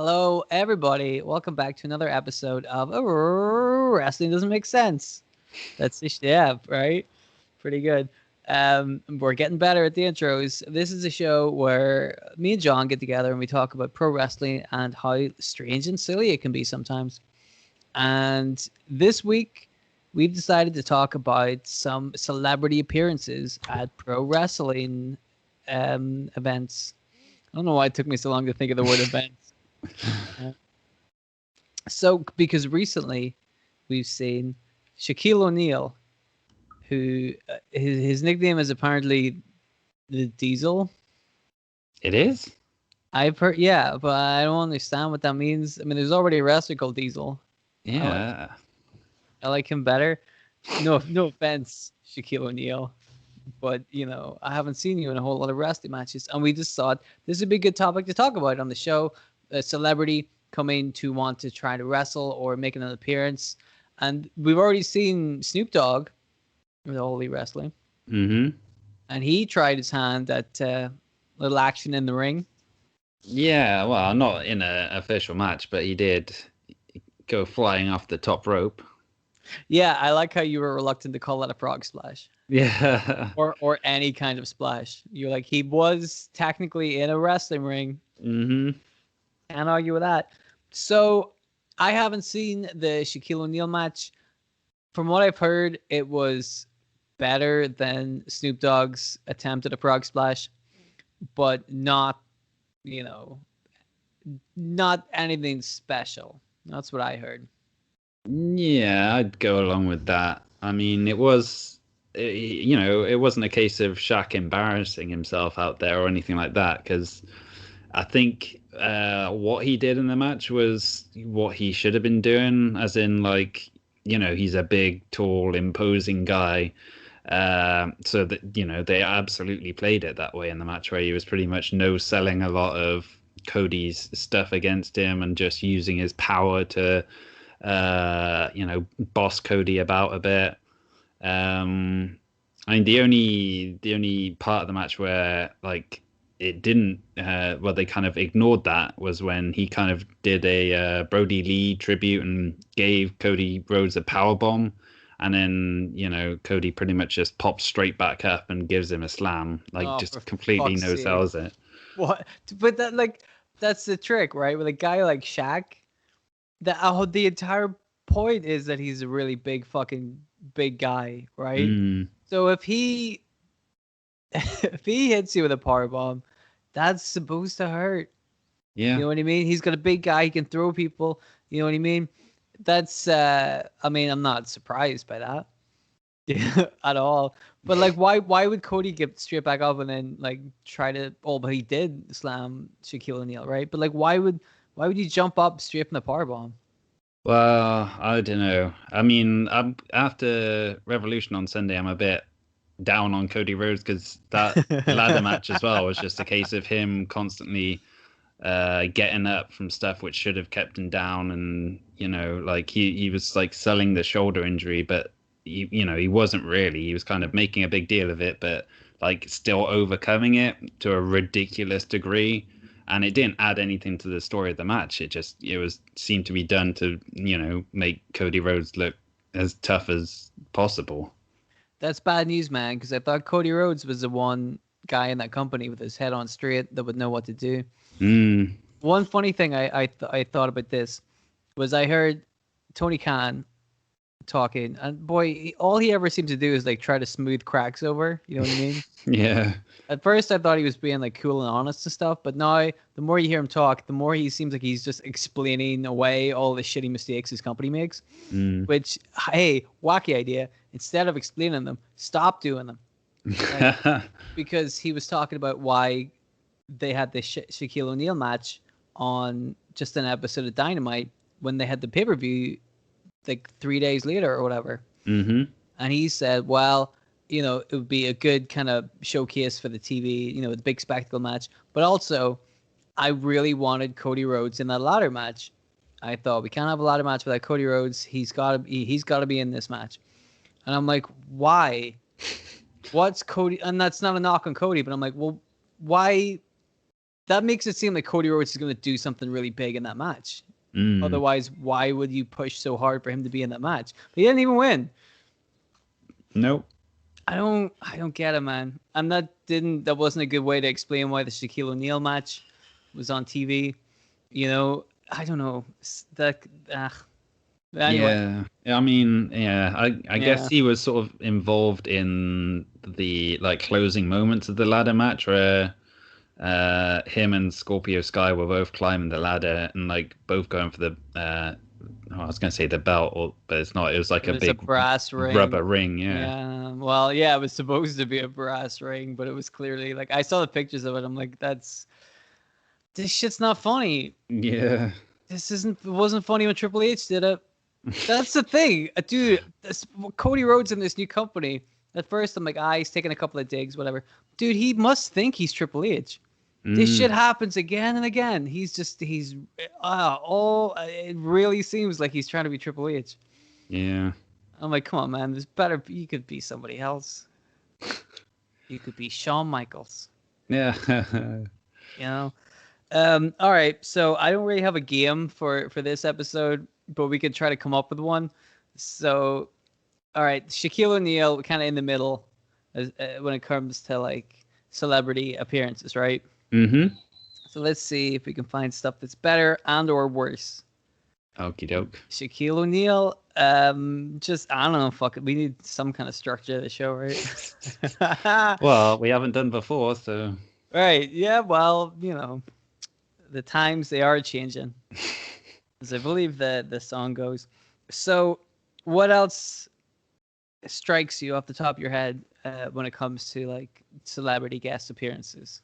Hello, everybody. Welcome back to another episode of Wrestling Doesn't Make Sense. Yeah, right? Pretty good. We're getting better at the intros. This is a show where me and John get together and we talk about pro wrestling and how strange and silly it can be sometimes. And this week, we've decided to talk about some celebrity appearances at pro wrestling events. I don't know why it took me so long to think of the word events. Because recently we've seen Shaquille O'Neal, who his nickname is apparently the Diesel. It is? I've heard, yeah, but I don't understand what that means. I mean, there's already a wrestler called Diesel. Yeah. I like him better. No offense, Shaquille O'Neal, but I haven't seen you in a whole lot of wrestling matches, and we just thought this would be a good topic to talk about on the show. A celebrity coming to want to try to wrestle or make an appearance, and we've already seen Snoop Dogg with Holy Wrestling, Mm-hmm. and he tried his hand at little action in the ring. Yeah, well, not in an official match, but he did go flying off the top rope. Yeah, I like how you were reluctant to call that a frog splash. Yeah. Or any kind of splash. You're like, he was technically in a wrestling ring. Mm-hmm. Can't argue with that. So I haven't seen the Shaquille O'Neal match. From what I've heard, it was better than Snoop Dogg's attempt at a frog splash, but not anything special. That's what I heard. Yeah, I'd go along with that. I mean, it wasn't a case of Shaq embarrassing himself out there or anything like that, because I think what he did in the match was what he should have been doing, as in, like, he's a big, tall, imposing guy. So that, they absolutely played it that way in the match, where he was pretty much no-selling a lot of Cody's stuff against him and just using his power to, boss Cody about a bit. I mean, the only part of the match where, like, it didn't, they kind of ignored that was when he kind of did a Brody Lee tribute and gave Cody Rhodes a power bomb, and then Cody pretty much just pops straight back up and gives him a slam, like, just completely no sells it. What? But that's the trick, right? With a guy like Shaq, the entire point is that he's a really big guy, right? So if he hits you with a power bomb, that's supposed to hurt. Yeah. You know what I mean? He's got a big guy, he can throw people. You know what I mean? That's I'm not surprised by that at all. But like, why would Cody get straight back up and then like try to? Oh, but he did slam Shaquille O'Neal, right? But like, why would you jump up straight from the powerbomb? Well, I don't know. I mean, after Revolution on Sunday, I'm a bit down on Cody Rhodes, because that ladder match as well was just a case of him constantly getting up from stuff which should have kept him down, and like he was like selling the shoulder injury, but he wasn't really. He was kind of making a big deal of it, but like still overcoming it to a ridiculous degree. And it didn't add anything to the story of the match. It seemed to be done to, make Cody Rhodes look as tough as possible. That's bad news, man, because I thought Cody Rhodes was the one guy in that company with his head on straight that would know what to do. One funny thing I thought about this was I heard Tony Khan talking, and boy, all he ever seems to do is like try to smooth cracks over. You know what I mean? Yeah. At first, I thought he was being like cool and honest and stuff, but now the more you hear him talk, the more he seems like he's just explaining away all the shitty mistakes his company makes. Which, hey, wacky idea. Instead of explaining them, stop doing them. Because he was talking about why they had this Shaquille O'Neal match on just an episode of Dynamite when they had the pay-per-view like 3 days later or whatever. And he said, well, it would be a good kind of showcase for the TV, the big spectacle match. But also, I really wanted Cody Rhodes in that ladder match. I thought, we can't have a ladder match without Cody Rhodes. He's got to be in this match. And I'm like, why? What's Cody? And that's not a knock on Cody, but I'm like, well, why that makes it seem like Cody Rhodes is going to do something really big in that match. Otherwise, why would you push so hard for him to be in that match? But he didn't even win. Nope. I don't get it, man. That wasn't a good way to explain why the Shaquille O'Neal match was on TV. You know, I don't know. Anyway. Yeah. I mean, I guess he was sort of involved in the like closing moments of the ladder match where him and Scorpio Sky were both climbing the ladder and like both going for the I was going to say the belt, but it's not. It was like a big brass ring. Rubber ring. Yeah. Well, yeah, it was supposed to be a brass ring, but it was clearly like I saw the pictures of it. I'm like, this shit's not funny. Yeah. It wasn't funny when Triple H did it. That's the thing, dude. Cody Rhodes in this new company. At first, I'm like, he's taking a couple of digs, whatever. Dude, he must think he's Triple H. This shit happens again and again. It really seems like he's trying to be Triple H. Yeah. I'm like, come on, man. You could be somebody else. You could be Shawn Michaels. Yeah. You know? All right. So I don't really have a game for this episode, but we could try to come up with one. So, all right. Shaquille O'Neal kind of in the middle when it comes to like celebrity appearances, right? Mm-hmm. So let's see if we can find stuff that's better and or worse. Okie doke. Shaquille O'Neal. Just I don't know. Fuck it. We need some kind of structure to the show, right? Well, we haven't done before, so. Right. Yeah. Well, you know, the times they are changing, as I believe the song goes. So, what else strikes you off the top of your head when it comes to like celebrity guest appearances?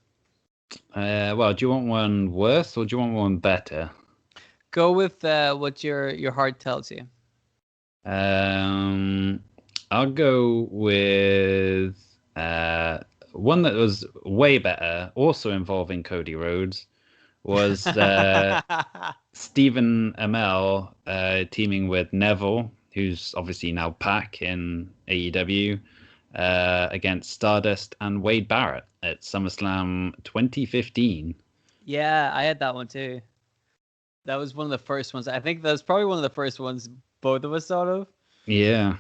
Well, do you want one worse or do you want one better? Go with what your heart tells you. I'll go with one that was way better, also involving Cody Rhodes, was Stephen Amell teaming with Neville, who's obviously now Pac in AEW, against Stardust and Wade Barrett at SummerSlam 2015. Yeah, I had that one too. That was one of the first ones. I think that was probably one of the first ones both of us thought of. Yeah.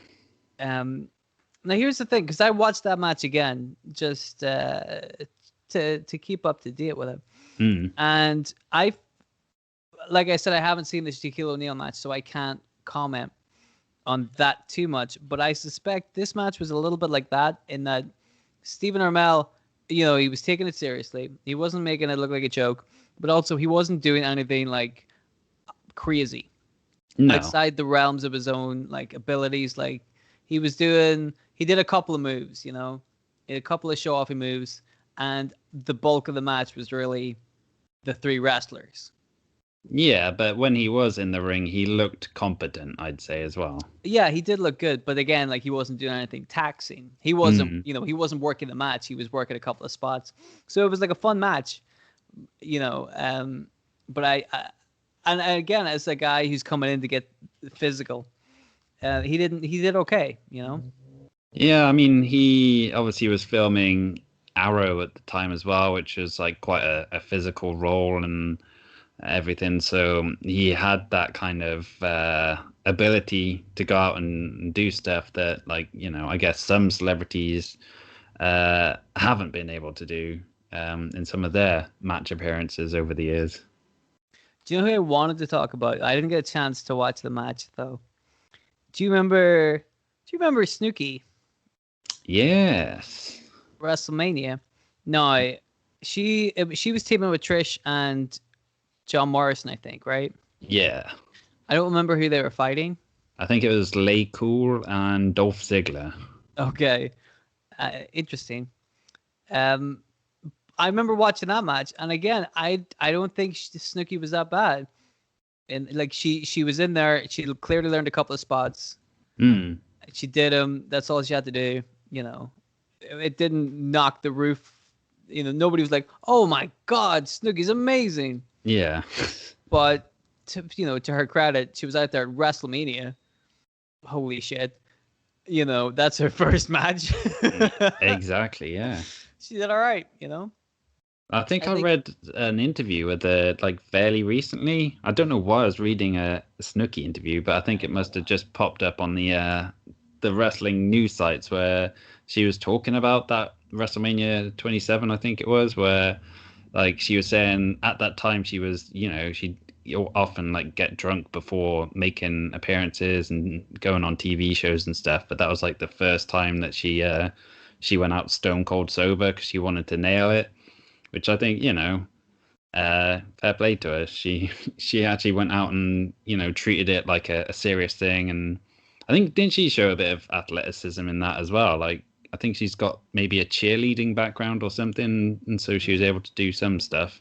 Now here's the thing, because I watched that match again just to keep up to date with it, and like I said, I haven't seen the Shaquille O'Neal match, so I can't comment on that too much. But I suspect this match was a little bit like that in that Stephen Amell, you know, he was taking it seriously. He wasn't making it look like a joke, but also he wasn't doing anything like crazy outside the realms of his own like abilities. Like he did a couple of moves, you know, a couple of show-offy moves, and the bulk of the match was really the three wrestlers. Yeah, but when he was in the ring, he looked competent, I'd say, as well. Yeah, he did look good, but again, like he wasn't doing anything taxing. He wasn't, he wasn't working the match. He was working a couple of spots, so it was like a fun match, you know. But and again, as a guy who's coming in to get physical, he did okay, you know. Yeah, I mean, he obviously was filming Arrow at the time as well, which was like quite a physical role and everything, so he had that kind of ability to go out and do stuff that, like, you know, I guess some celebrities haven't been able to do in some of their match appearances over the years. Do you know who I wanted to talk about? I didn't get a chance to watch the match though. Do you remember Snooki? Yes. WrestleMania. No, she was teaming with Trish and John Morrison, I think, right? Yeah. I don't remember who they were fighting. I think it was Lay Cool and Dolph Ziggler. Okay. Interesting. I remember watching that match, and again, I don't think Snooki was that bad. And like she was in there, she clearly learned a couple of spots. She did them. That's all she had to do. You know, it didn't knock the roof. You know, nobody was like, "Oh my God, Snooki's amazing." Yeah. But to her credit, she was out there at WrestleMania. Holy shit. You know, that's her first match. Exactly, yeah. She did all right, you know. I think I read an interview with her like fairly recently. I don't know why I was reading a Snooki interview, but I think it must have just popped up on the wrestling news sites where she was talking about that WrestleMania 27, I think it was, where like she was saying at that time she was, she'd often like get drunk before making appearances and going on TV shows and stuff, but that was like the first time that she went out stone cold sober because she wanted to nail it, which I think, fair play to her. She actually went out and, treated it like a serious thing. And I think, didn't she show a bit of athleticism in that as well? Like, I think she's got maybe a cheerleading background or something, and so she was able to do some stuff.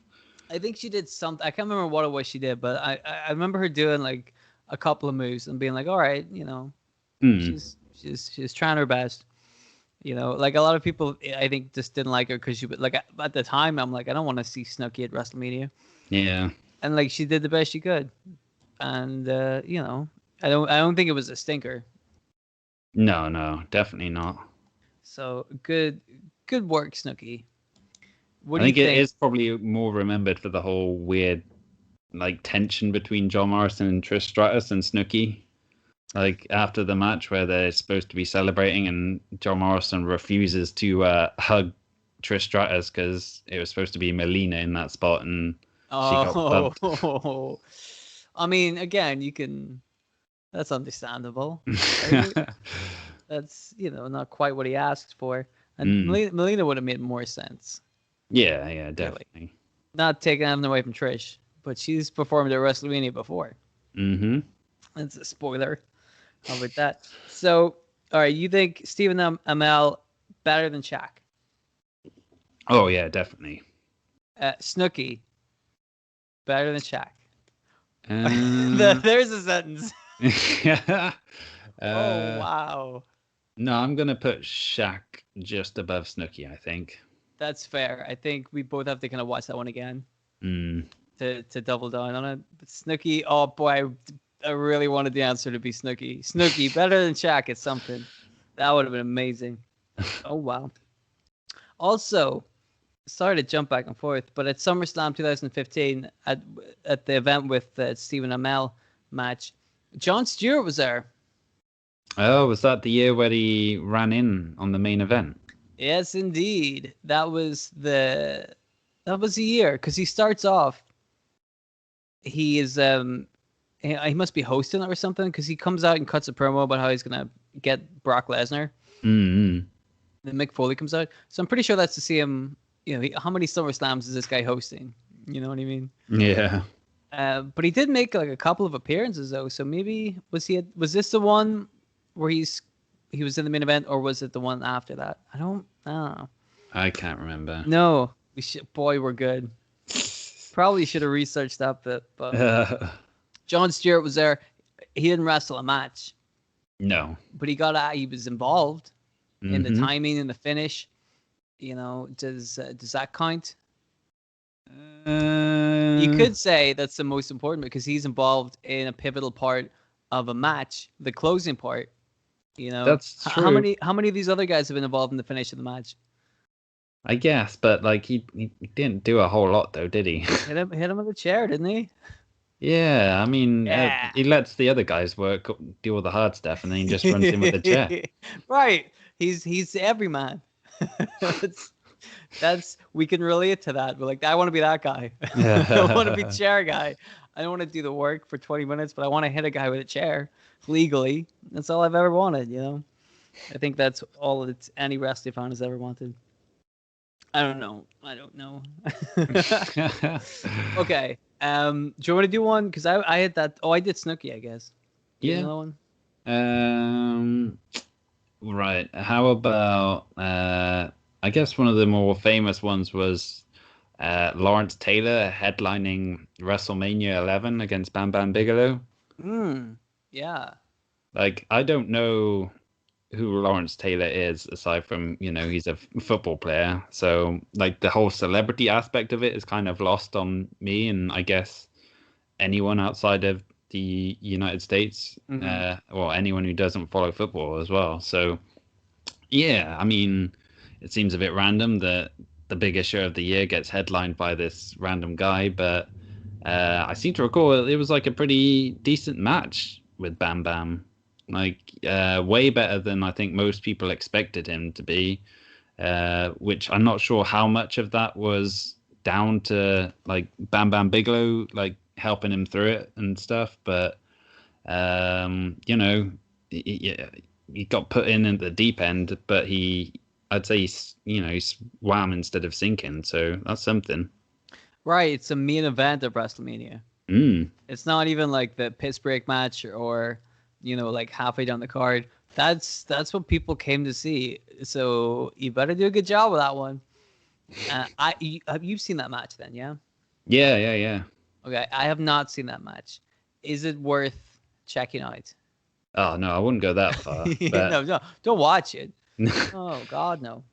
I think she did something. I can't remember what it was she did, but I remember her doing like a couple of moves and being like, all right, she's trying her best. Like a lot of people, I think, just didn't like her because she, like, at the time, I'm like, I don't want to see Snooki at WrestleMania. Yeah. And like, she did the best she could, and I don't think it was a stinker. No, definitely not. So good work, Snooki. I think it is probably more remembered for the whole weird, like, tension between John Morrison and Trish Stratus and Snooki. Like, after the match where they're supposed to be celebrating and John Morrison refuses to hug Trish Stratus because it was supposed to be Melina in that spot, and she got bumped. I mean, again, that's understandable. Right? That's, not quite what he asked for. And Melina would have made more sense. Yeah, definitely. Really. Not taking anything away from Trish, but she's performed at WrestleMania before. Mm-hmm. That's a spoiler. How about that? So, all right, you think Stephen Amell better than Shaq? Oh, yeah, definitely. Snooki, better than Shaq? There's a sentence. Oh, wow. No, I'm going to put Shaq just above Snooki, I think. That's fair. I think we both have to kind of watch that one again to double down on it. But Snooki, oh boy, I really wanted the answer to be Snooki. Snooki, better than Shaq at something. That would have been amazing. Oh, wow. Also, sorry to jump back and forth, but at SummerSlam 2015, at the event with the Stephen Amell match, Jon Stewart was there. Oh, was that the year where he ran in on the main event? Yes, indeed. That was the year, because he starts off. He is he must be hosting it or something, because he comes out and cuts a promo about how he's gonna get Brock Lesnar. Mm-hmm. Then Mick Foley comes out, so I'm pretty sure that's to see him. How many SummerSlams is this guy hosting? You know what I mean? Yeah. But he did make like a couple of appearances though, so maybe was this the one where he was in the main event, or was it the one after that? I don't know. I can't remember. No, we're good. Probably should have researched that bit, but Jon Stewart was there. He didn't wrestle a match. No. But he was involved in the timing and the finish. Does that count? You could say that's the most important because he's involved in a pivotal part of a match, the closing part. That's true. How many of these other guys have been involved in the finish of the match? I guess, but like he didn't do a whole lot though, did he? hit him with a chair, didn't he? Yeah, I mean, he lets the other guys do all the hard stuff, and then he just runs in with a chair. Right, he's every man. That's we can relate to that. We're like, I want to be that guy. I want to be chair guy. I don't want to do the work for 20 minutes, but I want to hit a guy with a chair legally. That's all I've ever wanted, I think that's all that any wrestling fan has ever wanted. I don't know. Okay. Do you want to do one? Because I had that. Oh, I did Snooki, I guess. Yeah. Another one? Right. How about I guess one of the more famous ones was Lawrence Taylor headlining WrestleMania 11 against Bam Bam Bigelow. Yeah. Like, I don't know who Lawrence Taylor is aside from, he's a football player. So, like, the whole celebrity aspect of it is kind of lost on me, and I guess anyone outside of the United States, or anyone who doesn't follow football as well. So, yeah, I mean, it seems a bit random that the biggest show of the year gets headlined by this random guy, but I seem to recall it was like a pretty decent match with Bam Bam, like way better than I think most people expected him to be. Which I'm not sure how much of that was down to like Bam Bam Bigelow like helping him through it and stuff, but he got put in at the deep end, but I'd say he swam instead of sinking, so that's something. Right, it's a main event of WrestleMania. It's not even like the piss break match or like halfway down the card. That's what people came to see. So you better do a good job with that one. Have you seen that match then? Yeah. Yeah. Okay, I have not seen that match. Is it worth checking out? Oh no, I wouldn't go that far. But... no, don't watch it. Oh God, no.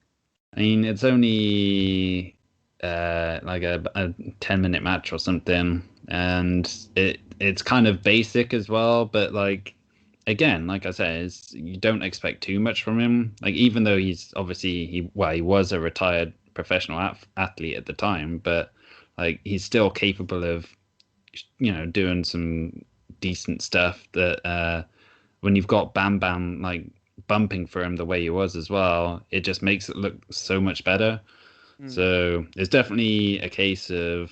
I mean, it's only like a 10-minute match or something, and it's kind of basic as well. But like again, like I said, you don't expect too much from him. Like even though he's obviously he was a retired professional athlete at the time, but like he's still capable of doing some decent stuff that when you've got Bam Bam like bumping for him the way he was as well, it just makes it look so much better. So it's definitely a case of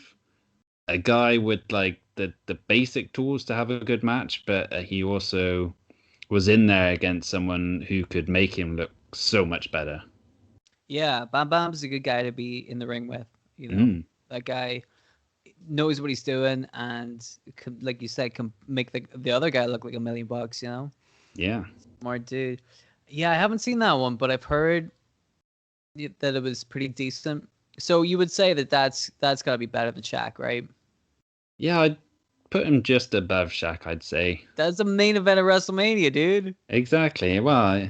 a guy with like the basic tools to have a good match, but he also was in there against someone who could make him look so much better. Yeah, Bam Bam's a good guy to be in the ring with. That guy knows what he's doing, and like you said, can make the other guy look like $1 million. Yeah, smart dude. Yeah, I haven't seen that one, but I've heard that it was pretty decent. So you would say that's got to be better than Shaq, right? Yeah, I'd put him just above Shaq, I'd say. That's the main event of WrestleMania, dude. Exactly. Well,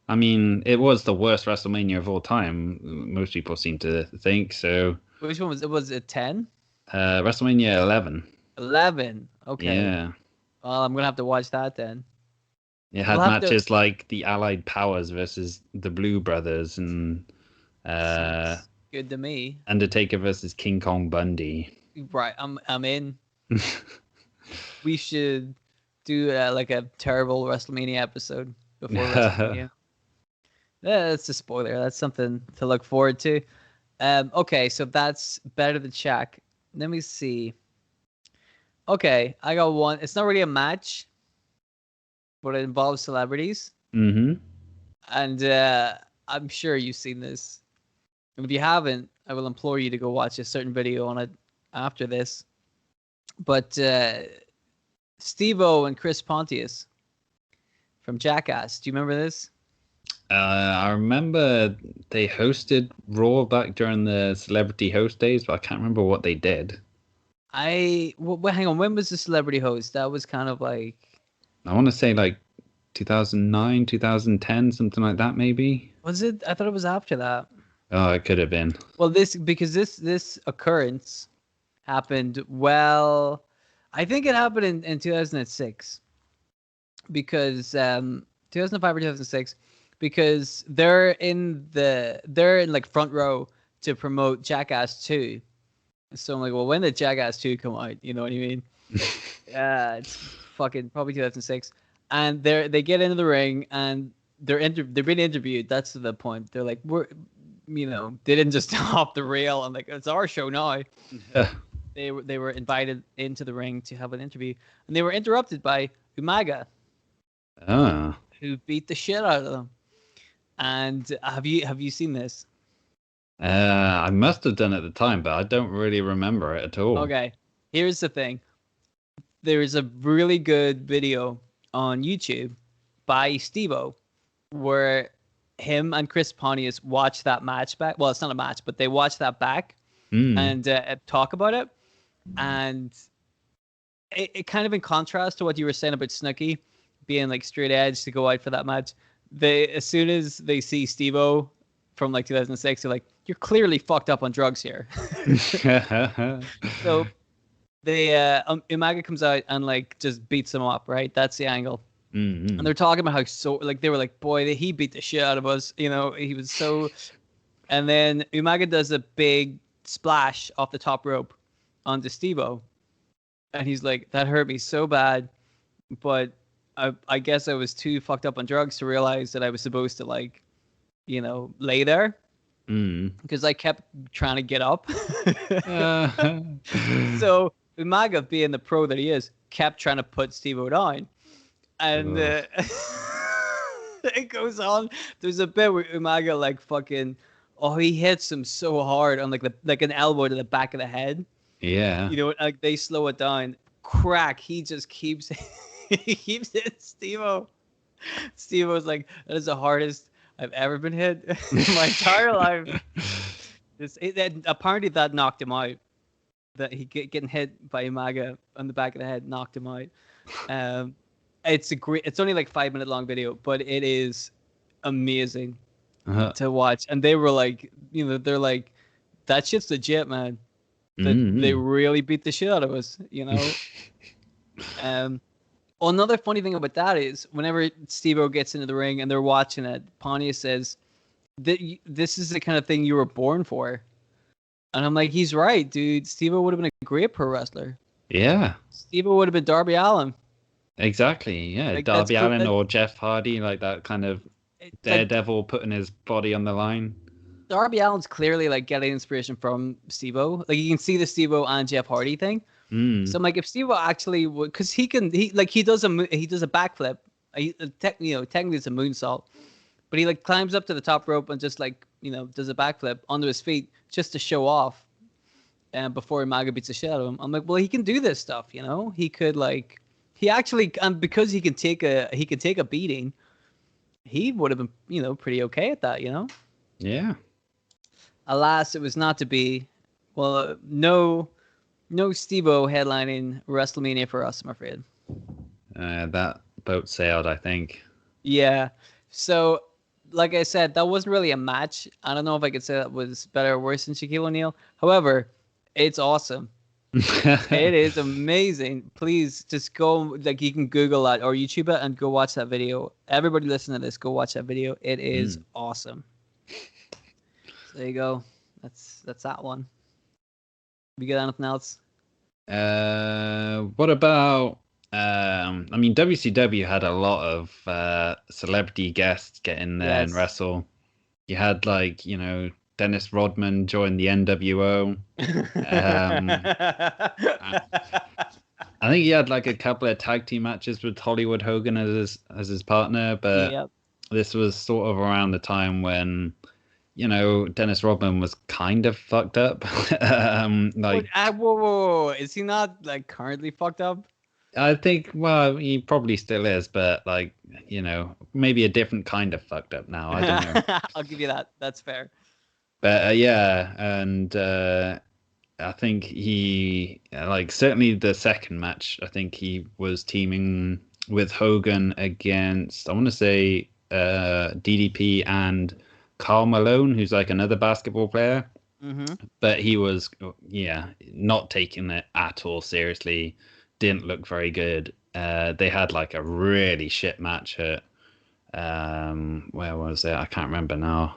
I mean, it was the worst WrestleMania of all time. Most people seem to think so. Which one was it? Was it 10? WrestleMania 11. 11. Okay. Yeah. Well, I'm gonna have to watch that then. It had matches like the Allied Powers versus the Blue Brothers and good to me. Undertaker versus King Kong Bundy. Right, I'm in. We should do like a terrible WrestleMania episode before WrestleMania. That's a spoiler. That's something to look forward to. Okay, so that's better than Shaq. Let me see. Okay, I got one. It's not really a match, but it involves celebrities. Mm-hmm. And I'm sure you've seen this. And if you haven't, I will implore you to go watch a certain video on it after this. But Steve-O and Chris Pontius from Jackass. Do you remember this? I remember they hosted Raw back during the celebrity host days, but I can't remember what they did. Well, hang on. When was the celebrity host? That was kind of like... I want to say like 2009, 2010, something like that, maybe. Was it? I thought it was after that. Oh, it could have been. Well, this occurrence happened. Well, I think it happened in 2006 because 2005 or 2006 because they're in like front row to promote Jackass 2. So I'm like, well, when did Jackass 2 come out? You know what I mean? It's fucking probably 2006. And they get into the ring and they're being interviewed. That's the point. They're like, they didn't just hop the rail and like, it's our show now. They were invited into the ring to have an interview, and they were interrupted by Umaga, who beat the shit out of them. And have you seen this? I must have done at the time, but I don't really remember it at all. Okay, here's the thing. There is a really good video on YouTube by Steve-O where him and Chris Pontius watch that match back. Well, it's not a match, but they watch that back and talk about it. And it kind of in contrast to what you were saying about Snooki being like straight edge to go out for that match. As soon as they see Steve-O from like 2006, they're like, you're clearly fucked up on drugs here. So they Umaga comes out and like just beats him up, right? That's the angle. And they're talking about how they were like, boy, he beat the shit out of us. He was so And then Umaga does a big splash off the top rope onto Steve-O. And he's like, that hurt me so bad. But I guess I was too fucked up on drugs to realize that I was supposed to, like, you know, lay there. Because I kept trying to get up. So Umaga, being the pro that he is, kept trying to put Steve-O down. And it goes on. There's a bit where Umaga, like, fucking... Oh, he hits him so hard on, like an elbow to the back of the head. Yeah. You know, like, they slow it down. Crack. He just keeps... he keeps hitting Steve-O. Steve-O's like, that is the hardest I've ever been hit in my entire life. Apparently that knocked him out. That he getting hit by Umaga on the back of the head knocked him out. It's only like 5-minute long video, but it is amazing to watch. And they were like, you know, they're like, that shit's legit, man. They really beat the shit out of us, you know. Another funny thing about that is whenever Steve-O gets into the ring and they're watching it, Pontius says, this is the kind of thing you were born for. And I'm like, he's right, dude. Steve-O would have been a great pro wrestler. Yeah. Steve-O would have been Darby Allin. Exactly, yeah. Like, Darby Allin or Jeff Hardy, like that kind of daredevil putting his body on the line. Darby Allin's clearly, like, getting inspiration from Steve-O. Like, you can see the Steve-O and Jeff Hardy thing. So I'm like, if Steve-O actually would, because he does a backflip. Technically it's a moonsault, but he, like, climbs up to the top rope and just, like, you know, does a backflip onto his feet just to show off. And before Umaga beats the shit out of him, I'm like, well, he can do this stuff, you know. He could, like, he actually, because he can take a beating, he would have been, you know, pretty okay at that, you know. Yeah. Alas, it was not to be. Well, no Steve-O headlining WrestleMania for us, I'm afraid. That boat sailed, I think. Yeah. So, like I said, that wasn't really a match. I don't know if I could say that was better or worse than Shaquille O'Neal. However, it's awesome. It is amazing. Please just go, like, you can Google that or YouTube it and go watch that video. Everybody listening to this, go watch that video. It is awesome. So there you go. That's that one. We got anything else? What about I mean, WCW had a lot of celebrity guests get in there and wrestle. You had, like, you know, Dennis Rodman join the NWO. I think he had, like, a couple of tag team matches with Hollywood Hogan as his partner, but this was sort of around the time when, you know, Dennis Rodman was kind of fucked up. Whoa. Is he not, like, currently fucked up? I think, well, he probably still is, but, like, you know, maybe a different kind of fucked up now. I don't know. I'll give you that. That's fair. But, yeah, and I think he, like, certainly the second match, I think he was teaming with Hogan against, I want to say, DDP and Karl Malone, who's, like, another basketball player. But he was, not taking it at all seriously. Didn't look very good. They had, like, a really shit match at, where was it? I can't remember now.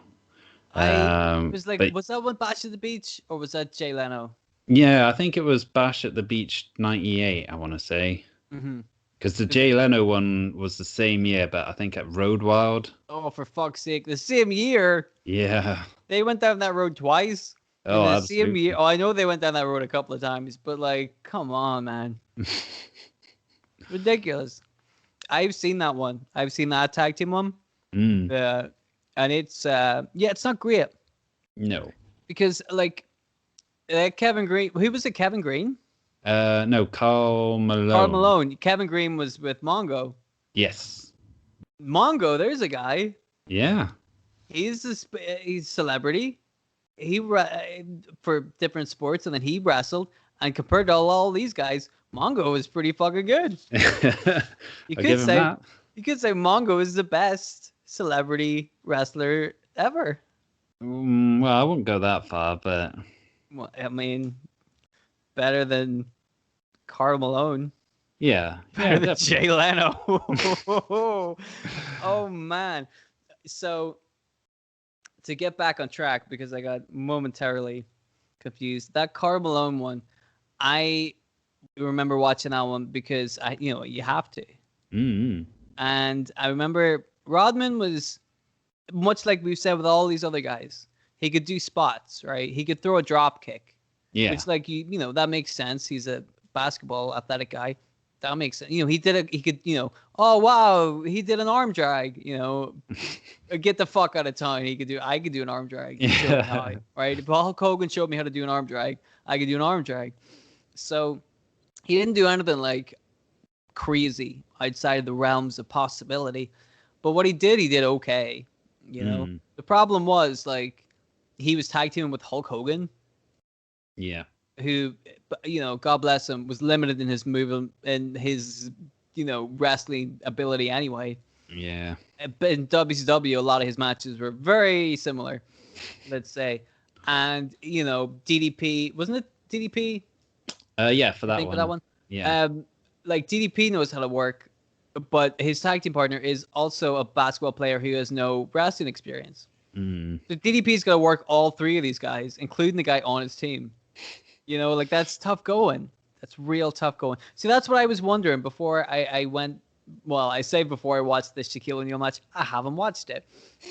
Was that one Bash at the Beach or was that Jay Leno? Yeah, I think it was Bash at the Beach 98, I want to say. Because the Jay Leno one was the same year, but I think at Road Wild. Oh, for fuck's sake. The same year? Yeah. They went down that road twice? Oh, absolutely. Same year? Oh, I know they went down that road a couple of times, but, like, come on, man. Ridiculous. I've seen that one. I've seen that tag team one. And it's, it's not great. No. Because, like, Kevin Green, who was it, Kevin Green? No, Karl Malone. Karl Malone. Kevin Green was with Mongo. Yes. Mongo, there's a guy. Yeah. He's celebrity. He for different sports, and then he wrestled. And compared to all these guys, Mongo is pretty fucking good. You could say Mongo is the best celebrity wrestler ever. Well, I wouldn't go that far, but well, I mean, better than Karl Malone. Yeah, better than Jay Leno. Oh man. So to get back on track, because I got momentarily confused. That Karl Malone one, I remember watching that one because you have to. Mm-hmm. And I remember Rodman was much like we've said with all these other guys. He could do spots, right? He could throw a drop kick, which that makes sense. He's a basketball athletic guy. That makes sense. He could, oh wow, he did an arm drag, get the fuck out of town. I could do an arm drag. Yeah. Right? If Hulk Hogan showed me how to do an arm drag, I could do an arm drag. So he didn't do anything like crazy outside the realms of possibility. But what he did okay. The problem was like he was tag teaming with Hulk Hogan. Yeah. Who, God bless him, was limited in his movement and his, wrestling ability anyway. Yeah. But in WCW, a lot of his matches were very similar, let's say. And, DDP, wasn't it DDP? Yeah, for that one. Yeah. Like DDP knows how to work, but his tag team partner is also a basketball player who has no wrestling experience. So DDP's got to work all three of these guys, including the guy on his team. Like that's tough going. That's real tough going. See, that's what I was wondering before I went. Well, I say before I watched the Shaquille O'Neal match. I haven't watched it,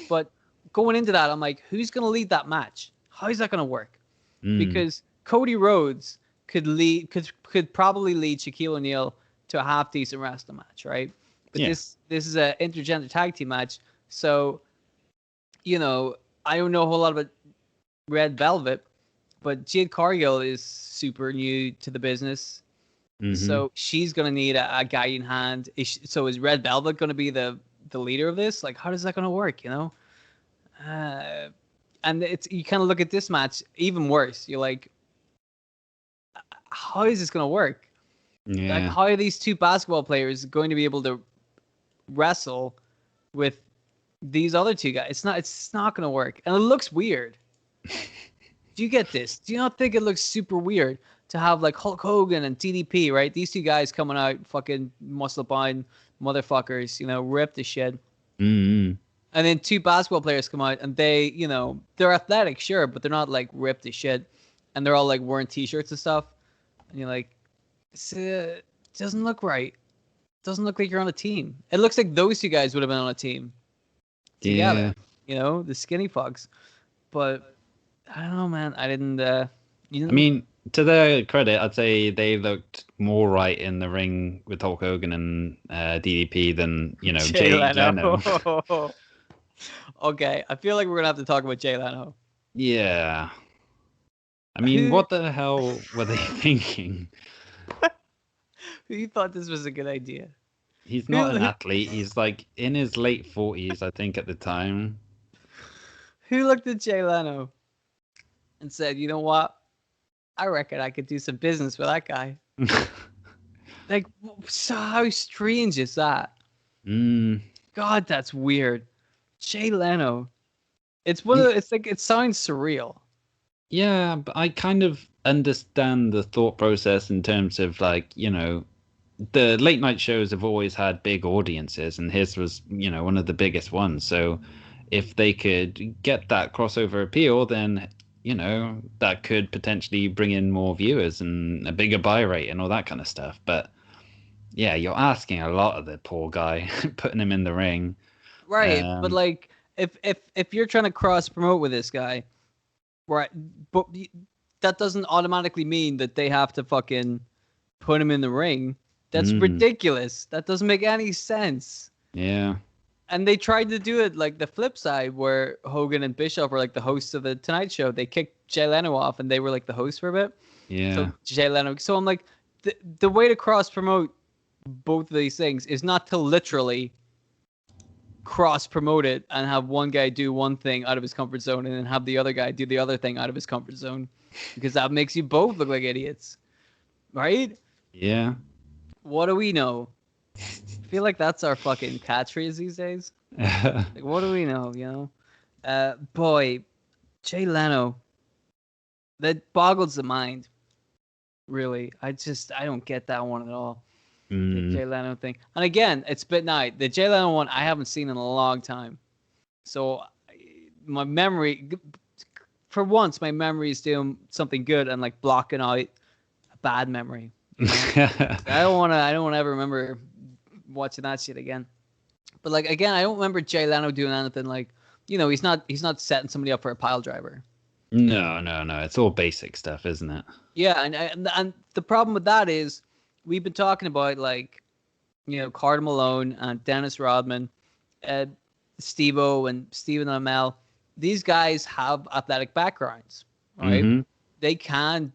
but going into that, I'm like, who's going to lead that match? How is that going to work? Because Cody Rhodes could probably lead Shaquille O'Neal to a half decent wrestling match, right? But this is an intergender tag team match, so I don't know a whole lot about Red Velvet. But Jade Cargill is super new to the business. So she's going to need a guiding hand. So is Red Velvet going to be the leader of this? Like, how is that going to work, And you kind of look at this match, even worse. You're like, how is this going to work? Yeah. Like, how are these two basketball players going to be able to wrestle with these other two guys? It's not going to work. And it looks weird. Do you get this? Do you not think it looks super weird to have like Hulk Hogan and DDP, right? These two guys coming out fucking muscle-bound motherfuckers, ripped as shit. Mm-hmm. And then two basketball players come out and they, they're athletic, sure, but they're not like ripped as shit. And they're all like wearing t-shirts and stuff. And you're like, it doesn't look right. It doesn't look like you're on a team. It looks like those two guys would have been on a team together, the skinny fucks. But I don't know, man. I didn't. I mean, to their credit, I'd say they looked more right in the ring with Hulk Hogan and DDP than Jay Leno. Okay, I feel like we're gonna have to talk about Jay Leno. Yeah. I mean, what the hell were they thinking? Who thought this was a good idea? He's not an athlete. He's like in his late 40s, I think, at the time. Who looked at Jay Leno and said, you know what? I reckon I could do some business with that guy. Like, so how strange is that? God, that's weird. Jay Leno. It's like it sounds surreal. Yeah, but I kind of understand the thought process in terms of like, the late night shows have always had big audiences, and his was, one of the biggest ones. So if they could get that crossover appeal, then that could potentially bring in more viewers and a bigger buy rate and all that kind of stuff. But yeah, you're asking a lot of the poor guy, putting him in the ring. Right, but like if you're trying to cross promote with this guy, right? But that doesn't automatically mean that they have to fucking put him in the ring. That's ridiculous. That doesn't make any sense. Yeah. And they tried to do it like the flip side, where Hogan and Bischoff were like the hosts of the Tonight Show. They kicked Jay Leno off, and they were like the hosts for a bit. Yeah. So Jay Leno. So I'm like, the way to cross promote both of these things is not to literally cross promote it and have one guy do one thing out of his comfort zone and then have the other guy do the other thing out of his comfort zone, because that makes you both look like idiots, right? Yeah. What do we know? I feel like that's our fucking catchphrase these days. Like, what do we know? Boy, Jay Leno. That boggles the mind. Really, I don't get that one at all. The Jay Leno thing. And again, it's bit night. The Jay Leno one I haven't seen in a long time. So my memory, for once, my memory is doing something good and like blocking out a bad memory. You know? I don't want to ever remember watching that shit again. But like again, I don't remember Jay Leno doing anything like, he's not setting somebody up for a pile driver. No. It's all basic stuff, isn't it? Yeah, and the problem with that is we've been talking about like, Carter Malone and Dennis Rodman, Steve-O and Stephen Amell. These guys have athletic backgrounds, right? Mm-hmm. They can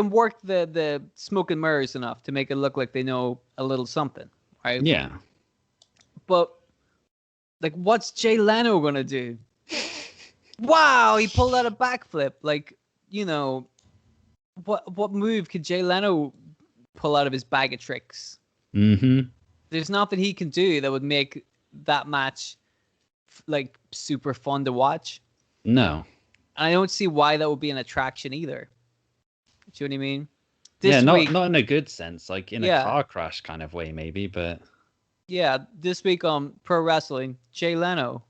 work the smoke and mirrors enough to make it look like they know a little something, right? Yeah. But like, what's Jay Leno gonna do? Wow, he pulled out a backflip. Like, what move could Jay Leno pull out of his bag of tricks? Mm-hmm. There's nothing he can do that would make that match like super fun to watch. No. And I don't see why that would be an attraction either. Do you know what I mean? Not in a good sense, like in a car crash kind of way, maybe, but yeah, this week on Pro Wrestling, Jay Leno.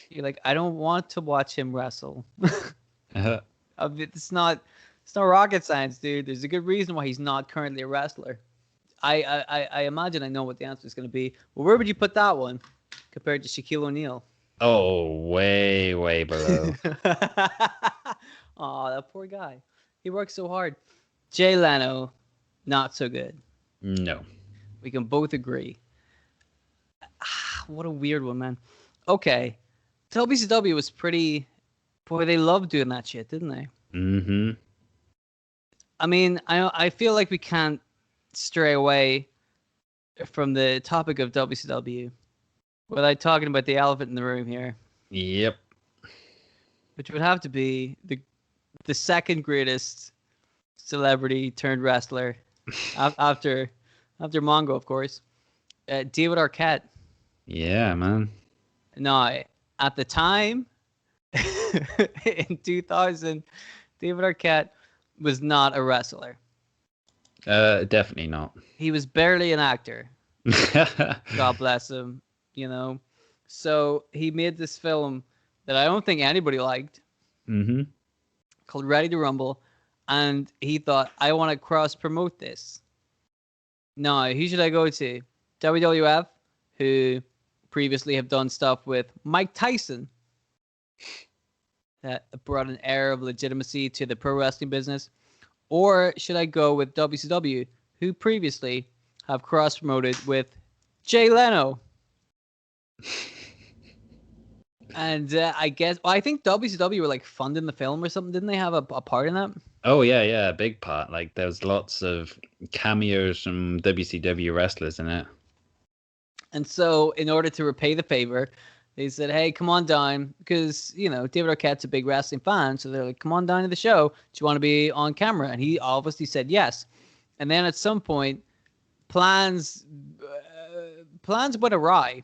You're like, I don't want to watch him wrestle. It's not rocket science, dude. There's a good reason why he's not currently a wrestler. I imagine I know what the answer is going to be. Well, where would you put that one compared to Shaquille O'Neal? Oh, way, way below. Oh, that poor guy. He works so hard. Jay Leno, not so good. No. We can both agree. What a weird one, man. Okay. WCW was pretty... Boy, they loved doing that shit, didn't they? Mm-hmm. I mean, I feel like we can't stray away from the topic of WCW without talking about the elephant in the room here. Yep. Which would have to be the second greatest celebrity turned wrestler after Mongo, of course. David Arquette. Yeah, man. No, at the time, in 2000, David Arquette was not a wrestler. Definitely not. He was barely an actor. God bless him, So he made this film that I don't think anybody liked, called Ready to Rumble, and he thought, I want to cross-promote this. No, who should I go to? WWF, who previously have done stuff with Mike Tyson that brought an air of legitimacy to the pro wrestling business. Or should I go with WCW, who previously have cross-promoted with Jay Leno? And I think WCW were like funding the film or something. Didn't they have a part in that? Oh, yeah, a big part. Like, there's lots of cameos from WCW wrestlers in it. And so, in order to repay the favor, they said, hey, come on down. Because, David Arquette's a big wrestling fan. So they're like, come on down to the show. Do you want to be on camera? And he obviously said yes. And then at some point, plans went awry,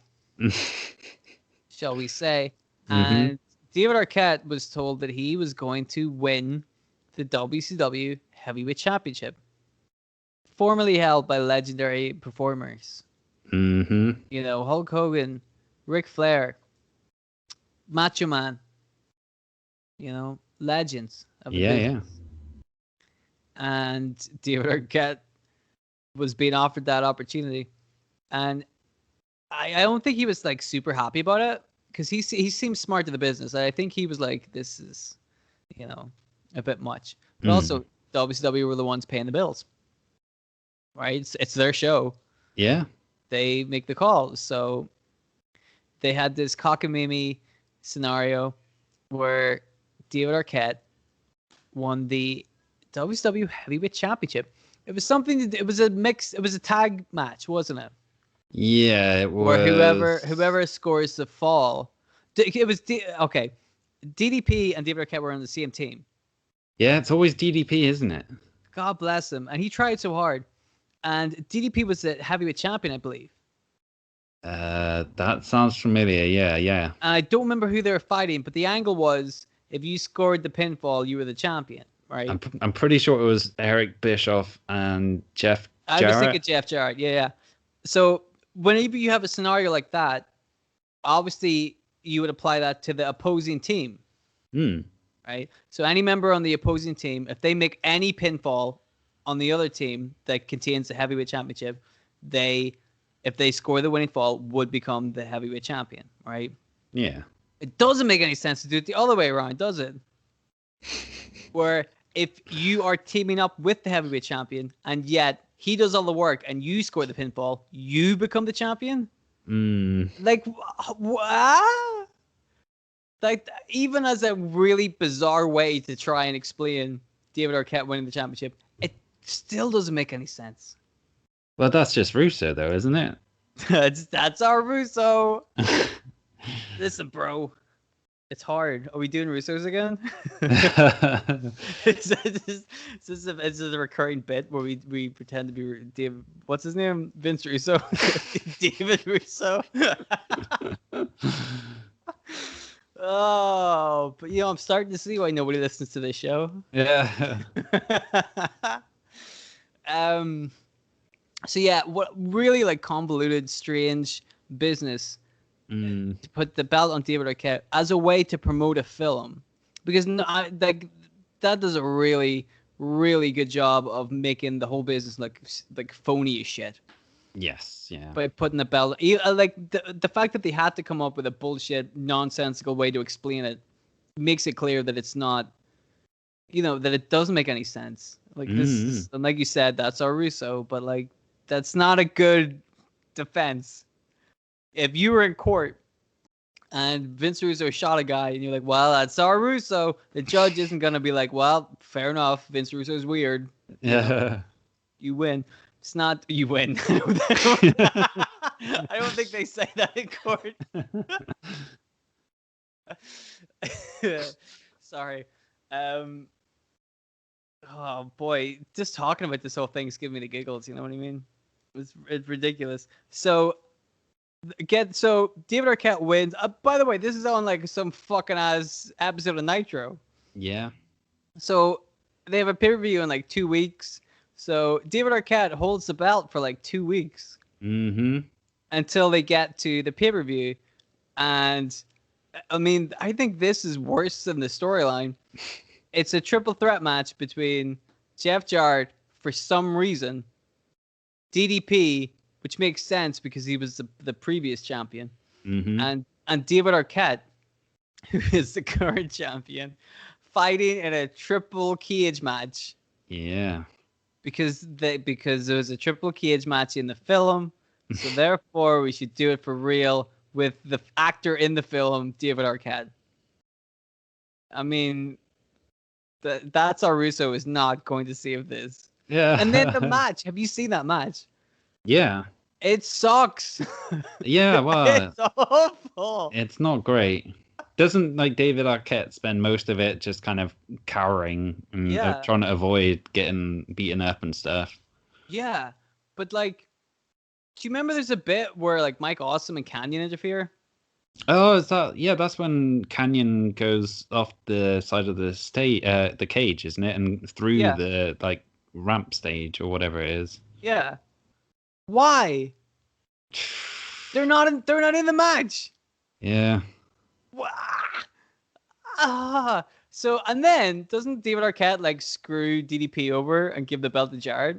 shall we say. And David Arquette was told that he was going to win the WCW Heavyweight Championship, formerly held by legendary performers. Hulk Hogan, Ric Flair, Macho Man, legends of the business. And David Arquette was being offered that opportunity. And I don't think he was like super happy about it, because he seems smart to the business. I think he was like, this is, a bit much. But also, WCW were the ones paying the bills, right? It's their show. Yeah. They make the calls. So they had this cockamamie scenario where David Arquette won the WCW Heavyweight Championship. It was it was a tag match, wasn't it? Yeah, it was. Where whoever scores the fall. It was, okay. DDP and David Arquette were on the same team. Yeah, it's always DDP, isn't it? God bless him. And he tried so hard. And DDP was the heavyweight champion, I believe. That sounds familiar. Yeah. And I don't remember who they were fighting, but the angle was, if you scored the pinfall, you were the champion, right? I'm pretty sure it was Eric Bischoff and Jeff Jarrett. I was thinking Jeff Jarrett, yeah. So whenever you have a scenario like that, obviously you would apply that to the opposing team. Hmm. Right? So any member on the opposing team, if they make any pinfall on the other team that contains the heavyweight championship, if they score the winning fall, would become the heavyweight champion, right? Yeah. It doesn't make any sense to do it the other way around, does it? Where if you are teaming up with the heavyweight champion and yet he does all the work and you score the pinfall, you become the champion? Like, what? Like, even as a really bizarre way to try and explain David Arquette winning the championship, it still doesn't make any sense. Well, that's just Russo, though, isn't it? That's our Russo. Listen, bro, it's hard. Are we doing Russos again? Is this a recurring bit where we pretend to be David? What's his name? Vince Russo. David Russo. Oh, but I'm starting to see why nobody listens to this show. Yeah. So yeah, what really like convoluted, strange business to put the belt on David Arquette as a way to promote a film, because that does a really, really good job of making the whole business like phony as shit. Yes, yeah. By putting the belt, like the fact that they had to come up with a bullshit, nonsensical way to explain it makes it clear that it's not, that it doesn't make any sense. Like this, and like you said, that's our Russo, but like that's not a good defense. If you were in court and Vince Russo shot a guy, and you're like, "Well, that's our Russo," the judge isn't gonna be like, "Well, fair enough. Vince Russo's weird. Yeah, you win." It's not you win. I don't think they say that in court. Sorry. Oh boy, just talking about this whole thing is giving me the giggles. You know what I mean? It's ridiculous. So David Arquette wins. By the way, this is on like some fucking ass episode of Nitro. Yeah. So they have a pay-per-view in like 2 weeks. So David Arquette holds the belt for like 2 weeks until they get to the pay-per-view. And I mean, I think this is worse than the storyline. It's a triple threat match between Jeff Jarrett, for some reason, DDP, which makes sense because he was the previous champion, and David Arquette, who is the current champion, fighting in a triple cage match. Yeah. Because there was a triple cage match in the film, so therefore we should do it for real with the actor in the film, David Arquette. I mean, that's our Russo is not going to save this. Yeah. And then the match. Have you seen that match? Yeah. It sucks. Yeah, well, it's awful. It's not great. Doesn't like David Arquette spend most of it just kind of cowering and trying to avoid getting beaten up and stuff? Yeah, but like, do you remember there's a bit where like Mike Awesome and Canyon interfere? Oh, is that? Yeah, that's when Canyon goes off the side of the the cage, isn't it? And through the like ramp stage or whatever it is. Yeah. Why? They're not in the match. Yeah. So, and then doesn't David Arquette like screw DDP over and give the belt to Jarrett?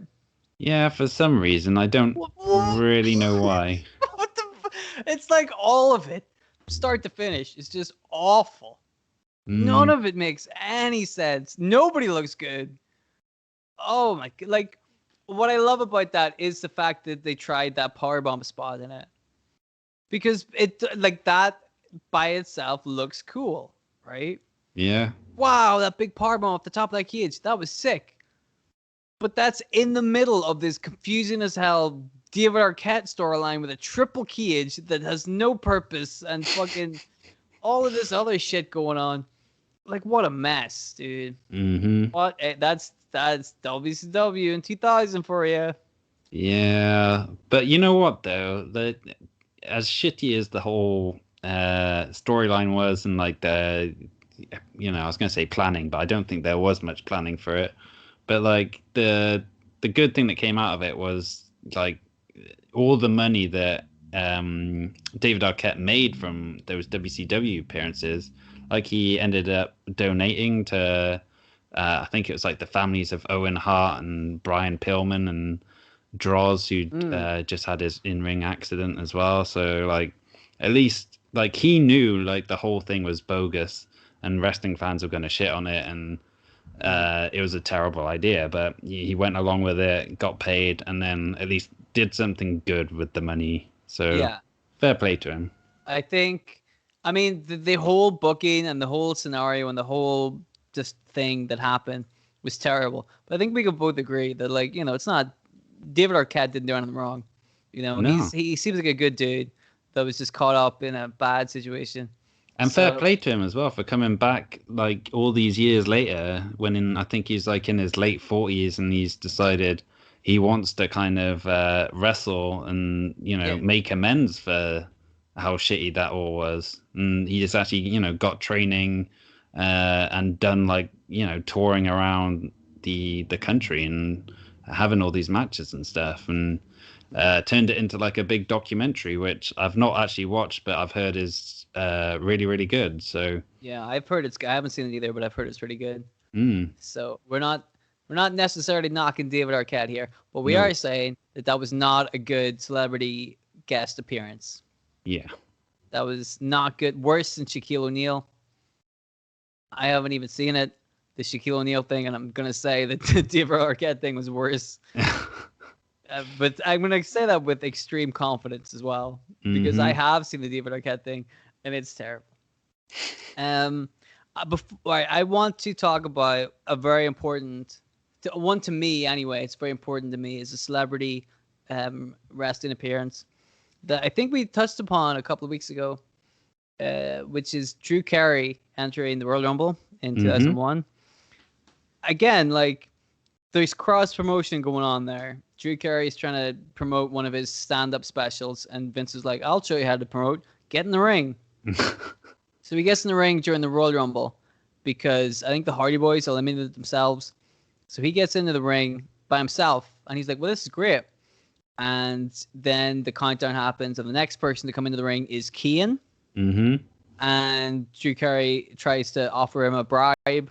Yeah, for some reason. I don't really know why. It's like all of it, start to finish, is just awful. None of it makes any sense. Nobody looks good. Oh my god. Like, what I love about that is the fact that they tried that powerbomb spot in it. Because it, like, that by itself looks cool, right? Yeah. Wow, that big powerbomb off the top of that cage. That was sick. But that's in the middle of this confusing as hell David Arquette storyline with a triple cage that has no purpose and fucking all of this other shit going on. Like, what a mess, dude. What? That's WCW in 2000 for you. Yeah, but you know what though? As shitty as the whole storyline was, and like I was gonna say planning, but I don't think there was much planning for it. But like the good thing that came out of it was like all the money that David Arquette made from those WCW appearances. Like he ended up donating to, I think it was like the families of Owen Hart and Brian Pillman and Droz, who just had his in-ring accident as well. So like, at least like he knew like the whole thing was bogus and wrestling fans were going to shit on it, and it was a terrible idea. But he went along with it, got paid, and then at least did something good with the money. So Yeah. Fair play to him. I think, I mean, the whole booking and the whole scenario and the whole just thing that happened was terrible. But I think we could both agree that, like, you know, it's not, David Arquette didn't do anything wrong. You know, No. he seems like a good dude that was just caught up in a bad situation. And fair play to him as well for coming back like all these years later, when I think he's like in his late 40s, and he's decided he wants to kind of wrestle and, you know, make amends for how shitty that all was. And he just actually, you know, got training and done like, you know, touring around the country and having all these matches and stuff, and turned it into like a big documentary, which I've not actually watched, but I've heard is really, really good. So yeah, I've heard I haven't seen it either, but I've heard it's really good. So we're not necessarily knocking David Arquette here, but we are saying that was not a good celebrity guest appearance. Yeah. That was not good. Worse than Shaquille O'Neal. I haven't even seen it, the Shaquille O'Neal thing, and I'm going to say that the David Arquette thing was worse. But I'm going to say that with extreme confidence as well, because I have seen the David Arquette thing, and it's terrible. I want to talk about a very important one to me anyway. It's very important to me, is a celebrity wrestling appearance that I think we touched upon a couple of weeks ago, which is Drew Carey entering the Royal Rumble in 2001. Again, like, there's cross promotion going on there. Drew Carey is trying to promote one of his stand-up specials, and Vince is like, "I'll show you how to promote. Get in the ring." So he gets in the ring during the Royal Rumble because I think the Hardy Boys eliminated themselves. So he gets into the ring by himself, and he's like, "Well, this is great." And then the countdown happens, and the next person to come into the ring is Kian. And Drew Carey tries to offer him a bribe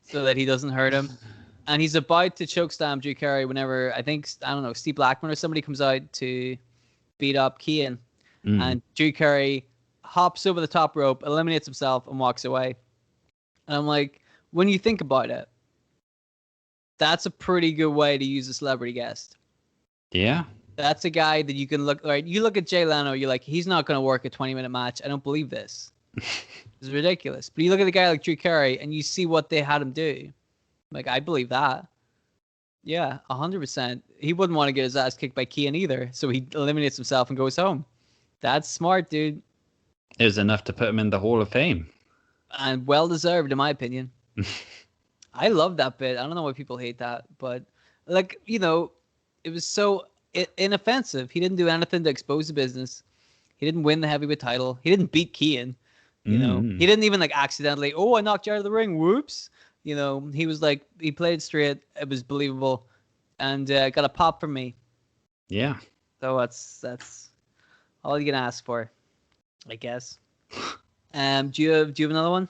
so that he doesn't hurt him. And he's about to chokeslam Drew Carey whenever, I think, I don't know, Steve Blackman or somebody comes out to beat up Kian. And Drew Carey hops over the top rope, eliminates himself, and walks away. And I'm like, when you think about it, that's a pretty good way to use a celebrity guest. Yeah. That's a guy that you can look, right? You look at Jay Leno, you're like, he's not going to work a 20-minute match. I don't believe this. It's ridiculous. But you look at a guy like Drew Carey, and you see what they had him do. Like, I believe that. Yeah, 100%. He wouldn't want to get his ass kicked by Kian either, so he eliminates himself and goes home. That's smart, dude. It was enough to put him in the Hall of Fame. And well-deserved, in my opinion. I love that bit. I don't know why people hate that, but, like, you know, it was so inoffensive. He didn't do anything to expose the business. He didn't win the heavyweight title. He didn't beat Kian. You know, he didn't even, like, accidentally, "Oh, I knocked you out of the ring. Whoops." You know, he was like, he played straight. It was believable, and got a pop from me. Yeah. So that's all you can ask for, I guess. Do you have another one?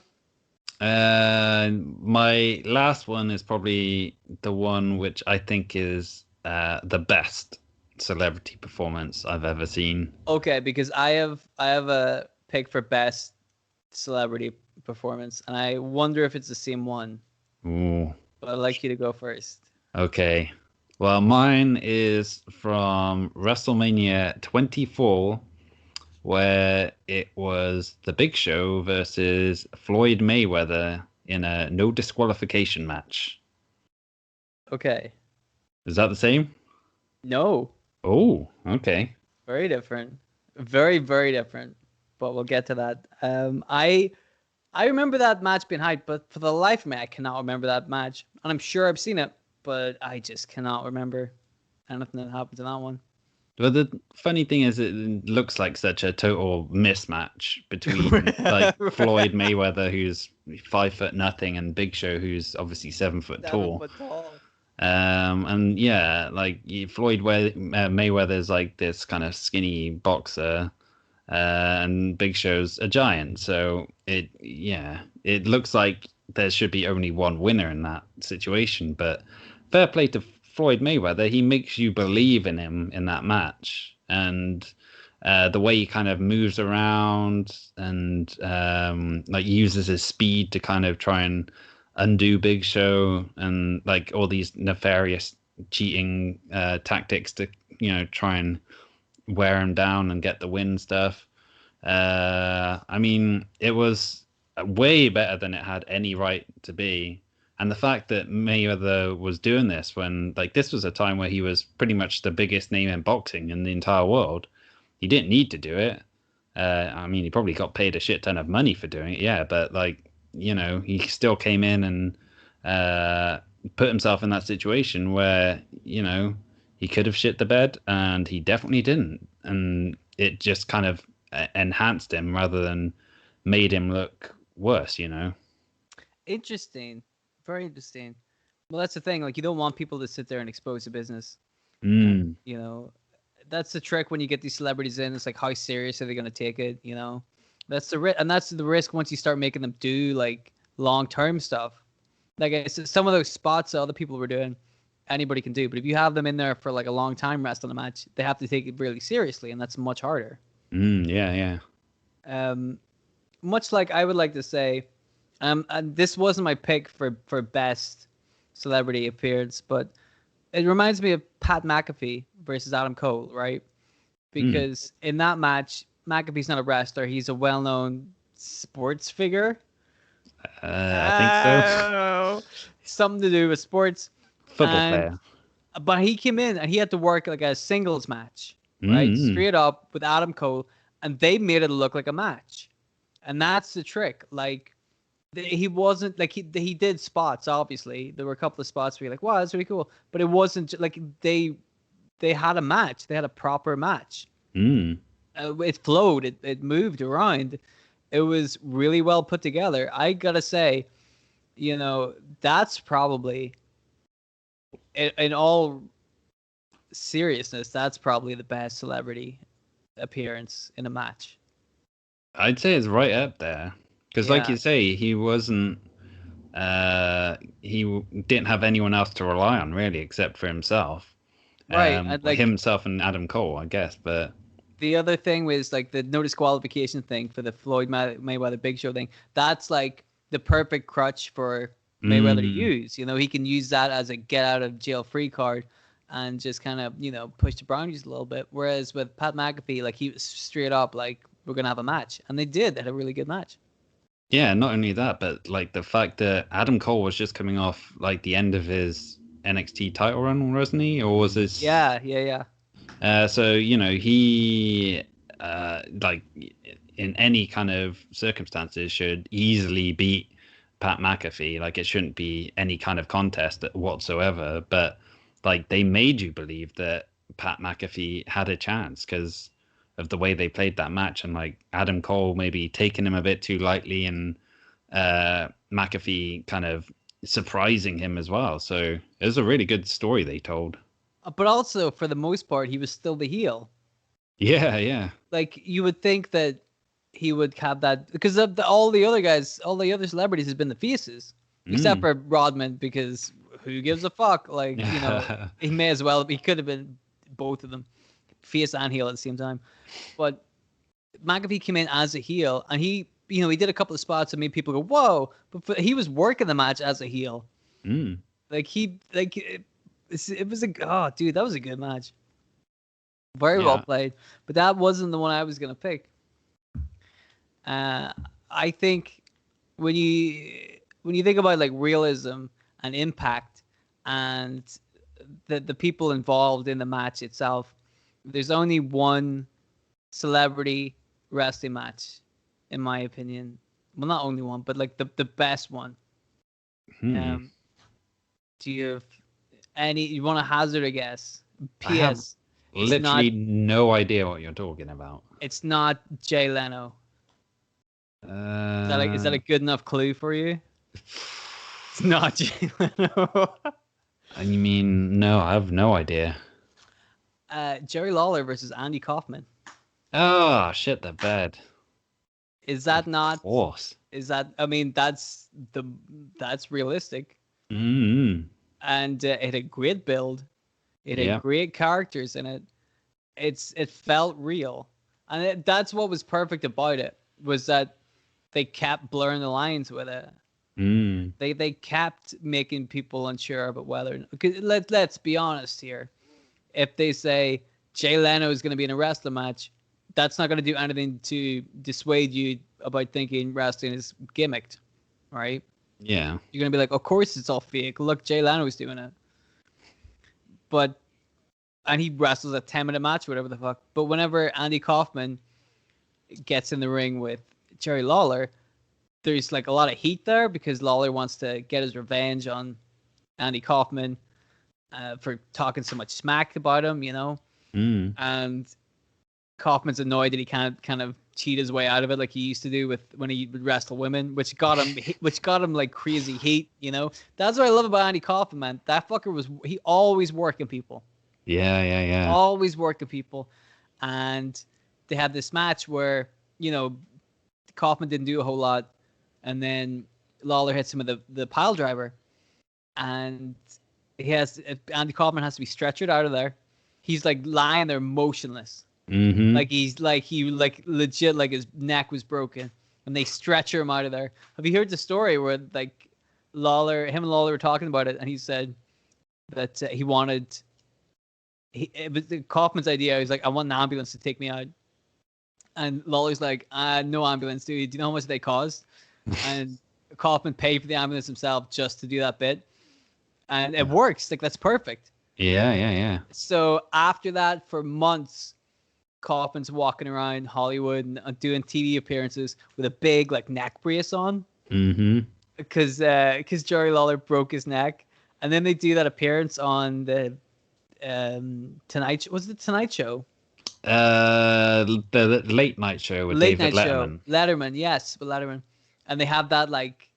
My last one is probably the one which I think is the best celebrity performance I've ever seen. Okay, because I have a pick for best celebrity performance, and I wonder if it's the same one. Ooh. But I'd like you to go first. Okay. Well, mine is from WrestleMania 24, where it was The Big Show versus Floyd Mayweather in a no disqualification match. Okay. Is that the same? No. Oh, okay. Very different. Very, very different. But we'll get to that. I remember that match being hyped, but for the life of me, I cannot remember that match. And I'm sure I've seen it, but I just cannot remember anything that happened in that one. But the funny thing is, it looks like such a total mismatch between like Floyd Mayweather, who's 5'0", and Big Show, who's obviously 7 foot tall. And yeah, like Floyd Mayweather's like this kind of skinny boxer, and Big Show's a giant. So it looks like there should be only one winner in that situation. But fair play to Floyd Mayweather, he makes you believe in him in that match, and the way he kind of moves around and like uses his speed to kind of try and undo Big Show, and like all these nefarious cheating tactics to try and wear him down and get the win stuff. I mean, it was way better than it had any right to be. And the fact that Mayweather was doing this when, like, this was a time where he was pretty much the biggest name in boxing in the entire world. He didn't need to do it. I mean, he probably got paid a shit ton of money for doing it, yeah, but like, he still came in and put himself in that situation where, he could have shit the bed, and he definitely didn't. And it just kind of enhanced him rather than made him look worse, Interesting. Very interesting. Well, that's the thing. Like, you don't want people to sit there and expose the business. Mm. That's the trick when you get these celebrities in. It's like, how serious are they going to take it? That's the risk, and that's the risk once you start making them do like long-term stuff. Like I said, some of those spots that other people were doing, anybody can do. But if you have them in there for like a long time rest on the match, they have to take it really seriously, and that's much harder. Yeah. Much like I would like to say, and this wasn't my pick for best celebrity appearance, but it reminds me of Pat McAfee versus Adam Cole, right? Because in that match, McAfee's not a wrestler; he's a well-known sports figure. I think so. I don't know. Something to do with sports. Football player. But he came in and he had to work like a singles match, right? Straight up with Adam Cole, and they made it look like a match. And that's the trick. Like, he wasn't like he did spots. Obviously, there were a couple of spots where you're like, "Wow, that's really cool," but it wasn't like they had a match. They had a proper match. It flowed. It moved around. It was really well put together. I gotta say, that's probably, in all seriousness, that's probably the best celebrity appearance in a match. I'd say it's right up there. Because, like you say, he wasn't. He didn't have anyone else to rely on, really, except for himself. Right. Himself and Adam Cole, I guess. But the other thing was like the no disqualification thing for the Floyd Mayweather Big Show thing. That's like the perfect crutch for Mayweather to use. He can use that as a get out of jail free card and just kind of, push the boundaries a little bit. Whereas with Pat McAfee, like, he was straight up like, we're going to have a match. And they did. They had a really good match. Yeah, not only that, but like the fact that Adam Cole was just coming off like the end of his NXT title run, wasn't he? Or was this? Yeah. So he like in any kind of circumstances should easily beat Pat McAfee. Like, it shouldn't be any kind of contest whatsoever. But like, they made you believe that Pat McAfee had a chance because of the way they played that match, and like Adam Cole maybe taking him a bit too lightly, and McAfee kind of surprising him as well. So it was a really good story they told. But also, for the most part, he was still the heel. Yeah. Like, you would think that he would have that, because of all the other guys, all the other celebrities has been the faces, except for Rodman, because who gives a fuck? Like, he may as well. He could have been both of them, face and heel at the same time. But McAfee came in as a heel, and he did a couple of spots that made people go, "Whoa!" But he was working the match as a heel. It was dude, that was a good match. Very well played. But that wasn't the one I was gonna pick. I think when you think about like realism and impact and the people involved in the match itself, there's only one celebrity wrestling match, in my opinion. Well, not only one, but like the best one. Do you have any? You want to hazard a guess? P.S. Literally no idea what you're talking about. It's not Jay Leno. Is that a good enough clue for you? It's not Jay Leno. And you mean no? I have no idea. Jerry Lawler versus Andy Kaufman. Oh shit, the bed. Is that Of not? course. Is that? I mean, that's realistic, Mm-hmm. and it had great build. It had Yeah. great characters in it. It felt real, and that's what was perfect about it, was that they kept blurring the lines with it. Mm. They kept making people unsure about whether. Because let's be honest here. If they say Jay Leno is going to be in a wrestling match, that's not going to do anything to dissuade you about thinking wrestling is gimmicked, right? Yeah. You're going to be like, of course it's all fake. Look, Jay Leno is doing it. But, and he wrestles a 10-minute match or whatever the fuck. But whenever Andy Kaufman gets in the ring with Jerry Lawler, there's like a lot of heat there because Lawler wants to get his revenge on Andy Kaufman for talking so much smack about him, you know? Mm. And Kaufman's annoyed that he can't kind of cheat his way out of it like he used to do with when he would wrestle women, which got him like crazy heat, you know? That's what I love about Andy Kaufman, man. That fucker he always working people. Yeah, yeah, yeah. Always working people. And they had this match where, you know, Kaufman didn't do a whole lot, and then Lawler hits him with the pile driver, and Andy Kaufman has to be stretchered out of there. He's like lying there motionless, Mm-hmm. like he legit like his neck was broken, and they stretcher him out of there. Have you heard the story where like him and Lawler were talking about it, and he said that it was Kaufman's idea. He was like, I want an ambulance to take me out. And Lawler's like, no ambulance, dude. Do you know how much they cost? And Kaufman paid for the ambulance himself just to do that bit. And it works. Like, that's perfect. Yeah, yeah, yeah. So after that, for months, Kaufman's walking around Hollywood and doing TV appearances with a big, like, neck brace on. Mm-hmm. Because Jerry Lawler broke his neck. And then they do that appearance on the Tonight Show. Was it the Tonight Show? The late night show with David Letterman. Letterman, yes, with Letterman, and they have that like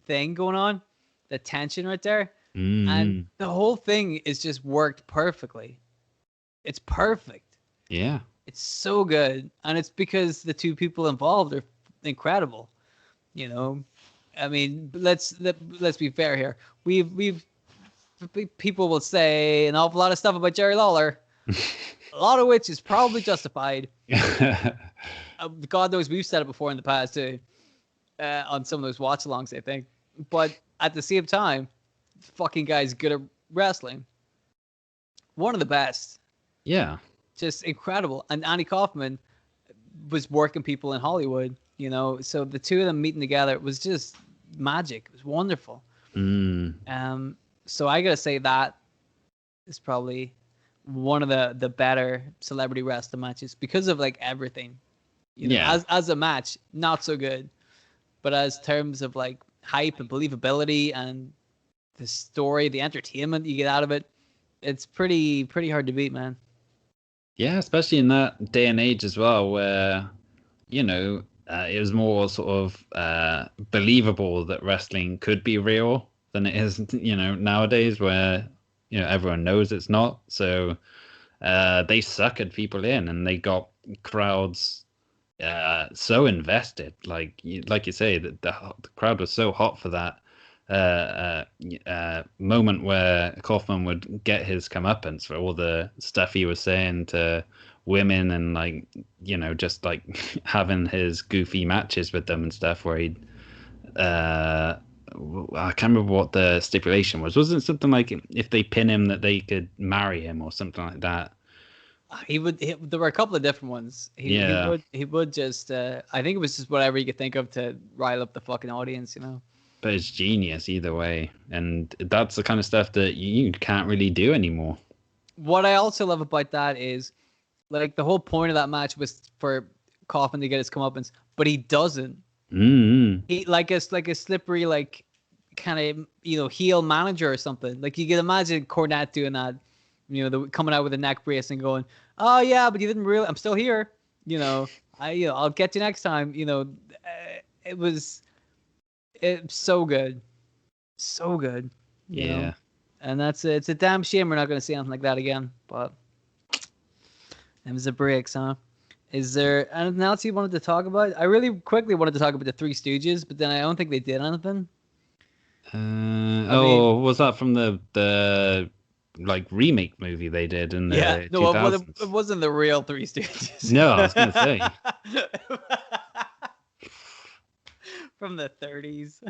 thing going on, the tension right there, and the whole thing is just worked perfectly. It's perfect. Yeah, it's so good, and it's because the two people involved are incredible. You know, I mean, let's be fair here. We've people will say an awful lot of stuff about Jerry Lawler. A lot of which is probably justified. God knows we've said it before in the past too, on some of those watch-alongs, I think. But at the same time, fucking guy's good at wrestling. One of the best. Yeah. Just incredible. And Andy Kaufman was working people in Hollywood, you know. So the two of them meeting together was just magic. It was wonderful. So I gotta say that is probably one of the better celebrity wrestling matches because of like everything. You know, as a match, not so good, but as terms of like hype and believability and the story, the entertainment you get out of it, it's pretty hard to beat, man. Yeah, especially in that day and age as well, where you know it was more sort of believable that wrestling could be real than it is, you know, nowadays where you know everyone knows it's not. So they suckered people in, and they got crowds so invested. Like you say, that the crowd was so hot for that moment where Kaufman would get his comeuppance for all the stuff he was saying to women, and like, you know, just like having his goofy matches with them and stuff where he'd I can't remember what the stipulation was. Wasn't it something like if they pin him that they could marry him or something like that? There were a couple of different ones. He would just I think it was just whatever he could think of to rile up the fucking audience, you know. But it's genius either way, and that's the kind of stuff that you can't really do anymore. What I also love about that is, like, the whole point of that match was for Kaufman to get his comeuppance, but he doesn't. He like a slippery, like, kind of, you know, heel manager or something. Like, you can imagine Cornette doing that, you know, coming out with a neck brace and going, "Oh yeah, but you didn't really. I'm still here. You know, I'll get you next time." You know, it's so good, so good. You know? And it's a damn shame we're not going to see anything like that again. But it was a break, huh? Is there anything else you wanted to talk about? I really quickly wanted to talk about the Three Stooges, but then I don't think they did anything. Was that from the like remake movie they did in the 2000s? It wasn't the real Three Stooges. No, I was going to say. From the 30s.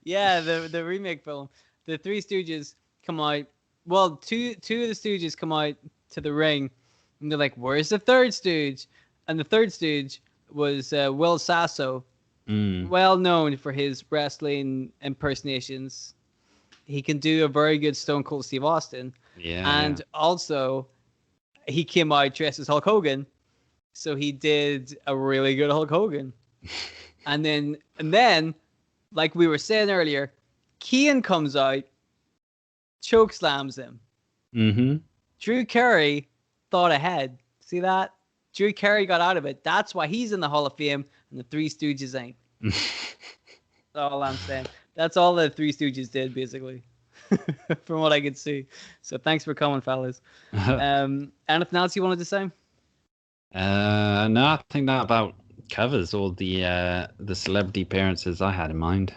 Yeah, the remake film. The Three Stooges come out. Well, two of the Stooges come out to the ring, and they're like, "Where's the third Stooge?" And the third Stooge was Will Sasso, well known for his wrestling impersonations. He can do a very good Stone Cold Steve Austin. Yeah. And also, he came out dressed as Hulk Hogan, so he did a really good Hulk Hogan. and then, like we were saying earlier, Keane comes out, choke slams him. Mm-hmm. Drew Carey thought ahead. See that? Drew Carey got out of it. That's why he's in the Hall of Fame, and the Three Stooges ain't. That's all I'm saying. That's all the Three Stooges did, basically, from what I could see. So thanks for coming, fellas. Anything else you wanted to say? No, I think that about covers all the celebrity appearances I had in mind.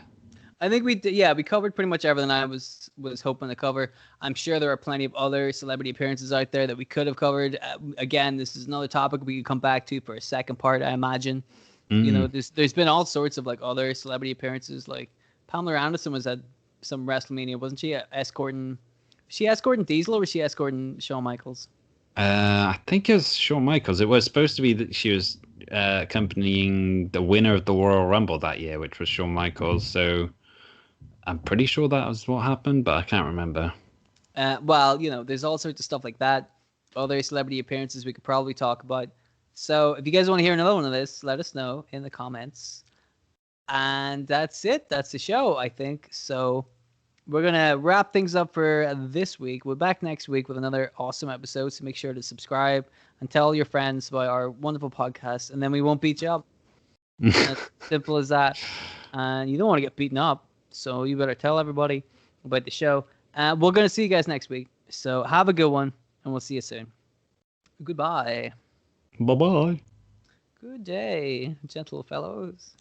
I think we did. Yeah, we covered pretty much everything I was hoping to cover. I'm sure there are plenty of other celebrity appearances out there that we could have covered. Again, this is another topic we could come back to for a second part, I imagine. You know, there's been all sorts of like other celebrity appearances. Like Pamela Anderson was at some WrestleMania, wasn't she? Escorting Diesel, or was she escorting Shawn Michaels? I think it was Shawn Michaels. It was supposed to be that she was accompanying the winner of the Royal Rumble that year, which was Shawn Michaels. So I'm pretty sure that was what happened, but I can't remember. Well, you know, there's all sorts of stuff like that. Other celebrity appearances we could probably talk about. So if you guys want to hear another one of this, let us know in the comments. And that's it. That's the show, I think. So we're going to wrap things up for this week. We're back next week with another awesome episode. So make sure to subscribe and tell your friends about our wonderful podcast. And then we won't beat you up. As simple as that. And you don't want to get beaten up. So you better tell everybody about the show. We're going to see you guys next week. So have a good one. And we'll see you soon. Goodbye. Bye-bye. Good day, gentle fellows.